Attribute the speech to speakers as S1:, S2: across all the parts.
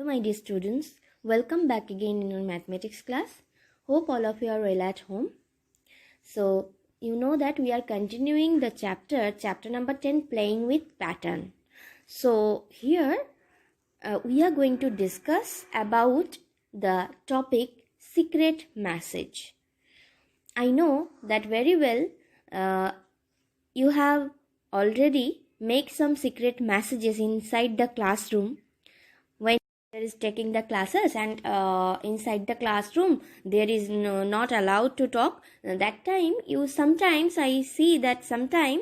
S1: Hello my dear students, welcome back again in our mathematics class. Hope all of you are well at home. So you know that we are continuing the chapter number 10, playing with pattern. So here we are going to discuss about the topic secret message. I know that very well you have already made some secret messages inside the classroom when there is taking the classes, and inside the classroom there is not allowed to talk. That time sometimes I see that sometime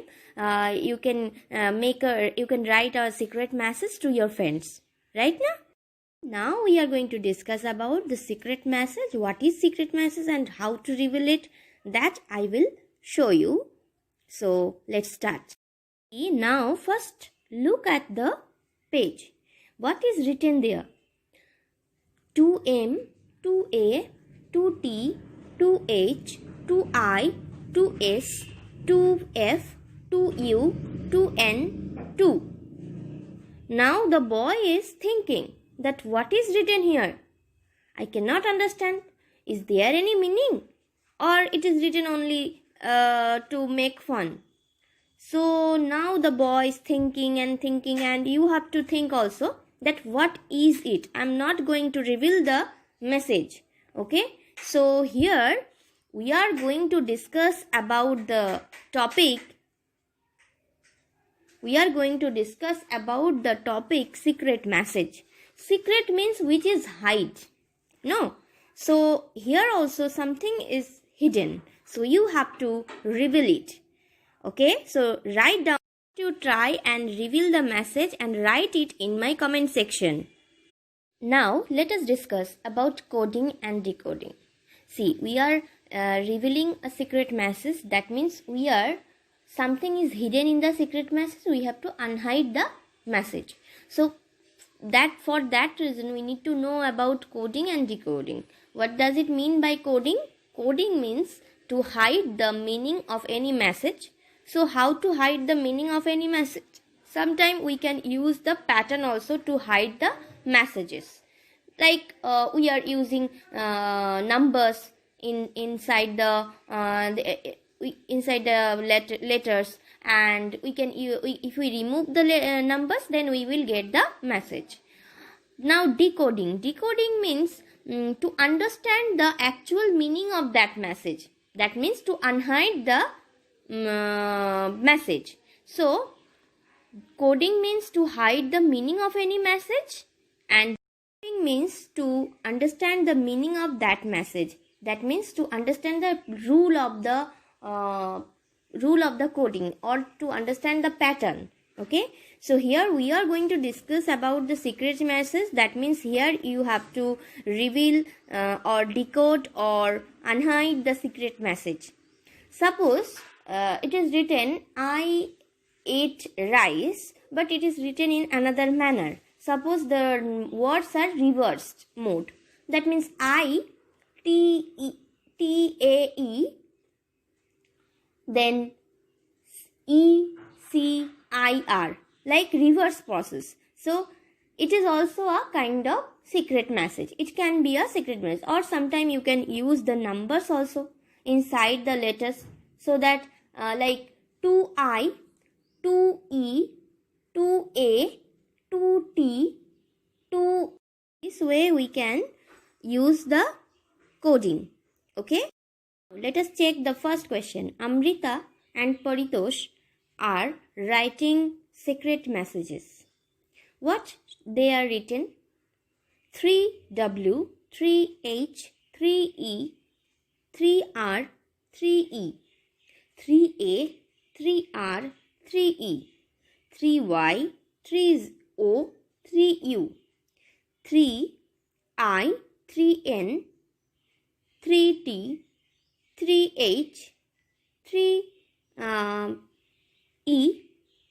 S1: you can write a secret message to your friends, right? Now we are going to discuss about the secret message, what is secret message and how to reveal it. That I will show you. So let's start. Now first look at the page. What is written there? 2M, 2A, 2T, 2H, 2I, 2S, 2F, 2U, 2N, 2. Now the boy is thinking that what is written here? I cannot understand. Is there any meaning? Or it is written only to make fun? So now the boy is thinking, and you have to think also that what is it. I'm not going to reveal the message. Okay, so here we are going to discuss about the topic. We are going to discuss about the topic secret message. Secret means which is hide. No, so here also something is hidden, so you have to reveal it. Okay, so write down to try and reveal the message and write it in my comment section. Now let us discuss about coding and decoding. See, we are revealing a secret message. That means something is hidden in the secret message. We have to unhide the message. So for that reason we need to know about coding and decoding. What does it mean by coding? Coding means to hide the meaning of any message. So how to hide the meaning of any message? Sometimes we can use the pattern also to hide the messages. Like we are using numbers inside the letters, and we can if we remove the numbers, then we will get the message. Now decoding means to understand the actual meaning of that message. That means to unhide the message. So coding means to hide the meaning of any message, and decoding means to understand the meaning of that message. That means to understand the rule of the coding, or to understand the pattern. Okay, so here we are going to discuss about the secret message. That means here you have to reveal or decode or unhide the secret message. Suppose it is written I ate rice, but it is written in another manner. Suppose the words are reversed mode. That means I T-A-E, then E-C-I-R, like reverse process. So it is also a kind of secret message. It can be a secret message, or sometimes you can use the numbers also inside the letters, so that like 2I, 2E, 2A, 2T, 2. This way we can use the coding. Okay, let us check the first question. Amrita and Paritosh are writing secret messages. What they are written? 3W, 3H, 3E, 3R, 3E, 3A, 3R, 3E, 3Y, 3O, 3U, 3I, 3N, 3T, 3H, 3E,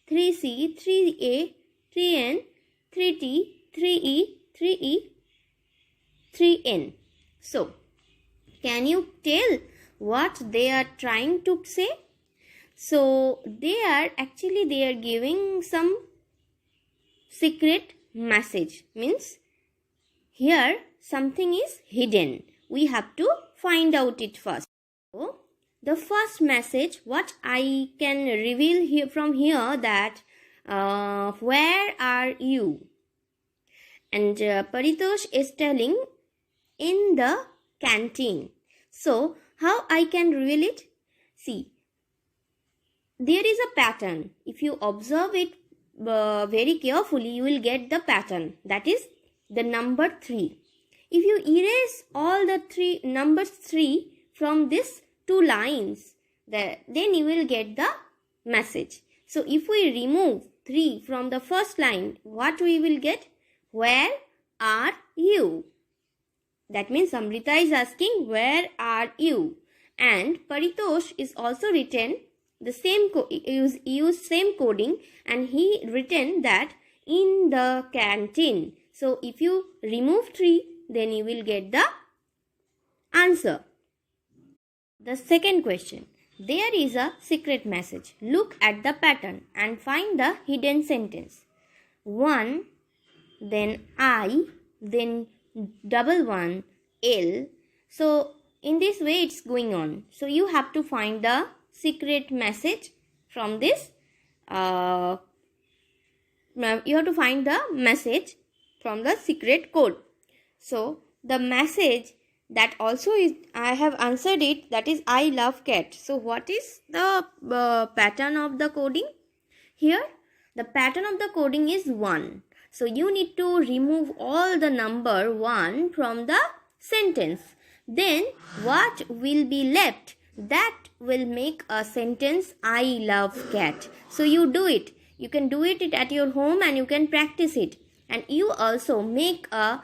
S1: 3C, 3A, 3N, 3T, 3E, 3E, 3N. So, can you tell what they are trying to say? So they are giving some secret message. Means here something is hidden. We have to find out it first. So, the first message, what I can reveal here from here, that where are you? And Paritosh is telling, in the canteen. So, how I can reveal it? See, there is a pattern. If you observe it very carefully, you will get the pattern. That is the number 3. If you erase all the numbers 3 from this 2 lines, then you will get the message. So, if we remove 3 from the first line, what we will get? Where are you? That means Amrita is asking, where are you? And Paritosh is also written the same use same coding, and he written that in the canteen. So if you remove 3, then you will get the answer. The second question. There is a secret message. Look at the pattern and find the hidden sentence. 1, then I, then 11 L. So in this way it's going on. So you have to find the secret message from this. You have to find the message from the secret code. So the message that also is, I have answered it, that is I love cat. So what is the pattern of the coding? Here the pattern of the coding is 1. So you need to remove all the number 1 from the sentence. Then what will be left? That will make a sentence, I love cat. So you do it. You can do it at your home and you can practice it. And you also make a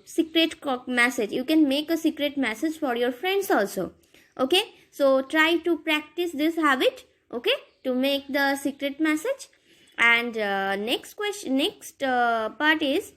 S1: secret message. You can make a secret message for your friends also. Okay. So try to practice this habit. Okay. To make the secret message. And next part is,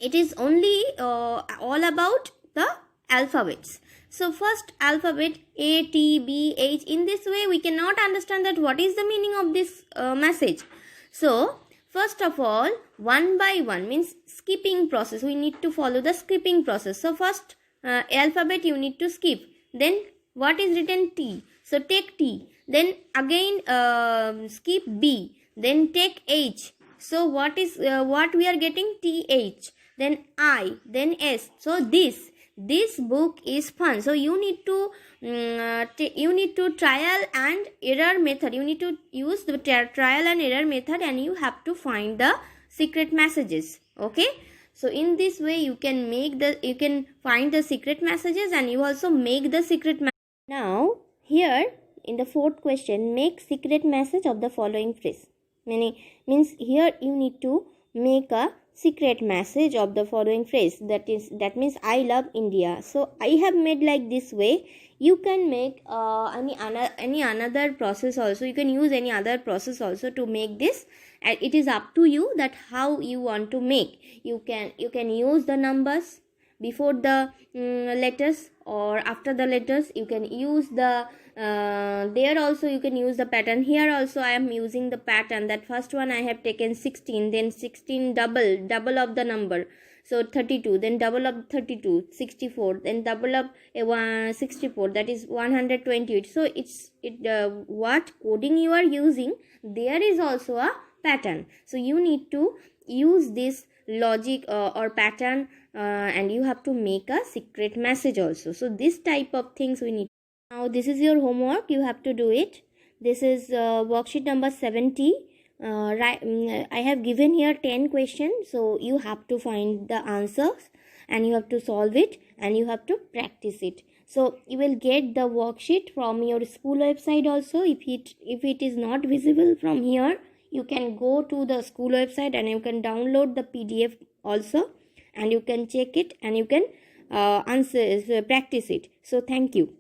S1: it is only all about the alphabets. So first alphabet A, T, B, H. In this way we cannot understand that what is the meaning of this message. So first of all, one by one, means skipping process. We need to follow the skipping process. So first alphabet you need to skip. Then what is written? T. So take T. Then again skip B. Then take H. So what we are getting? TH. Then I. Then S. So this book is fun. So you need to trial and error method. You need to use the trial and error method, and you have to find the secret messages. Okay. So in this way you can find the secret messages, and you also make the secret message. Now here in the fourth question, make secret message of the following phrase. Means here you need to make a secret message of the following phrase. That means I love India. So I have made like this way. You can make any another process also. You can use any other process also to make this. And it is up to you that how you want to make. You can use the numbers before the letters or after the letters. You can use the there also you can use the pattern. Here also I am using the pattern. That first one I have taken 16, then 16 double of the number, so 32, then double of 32, 64, then double of 64, that is 128. So what coding you are using, there is also a pattern. So you need to use this logic or pattern, and you have to make a secret message also. So this type of things we need. Now this is your homework. You have to do it. This is worksheet number 70. I have given here 10 questions. So you have to find the answers and you have to solve it and you have to practice it. So you will get the worksheet from your school website also. If it is not visible from here, you can go to the school website and you can download the PDF also, and you can check it and you can practice it. So thank you.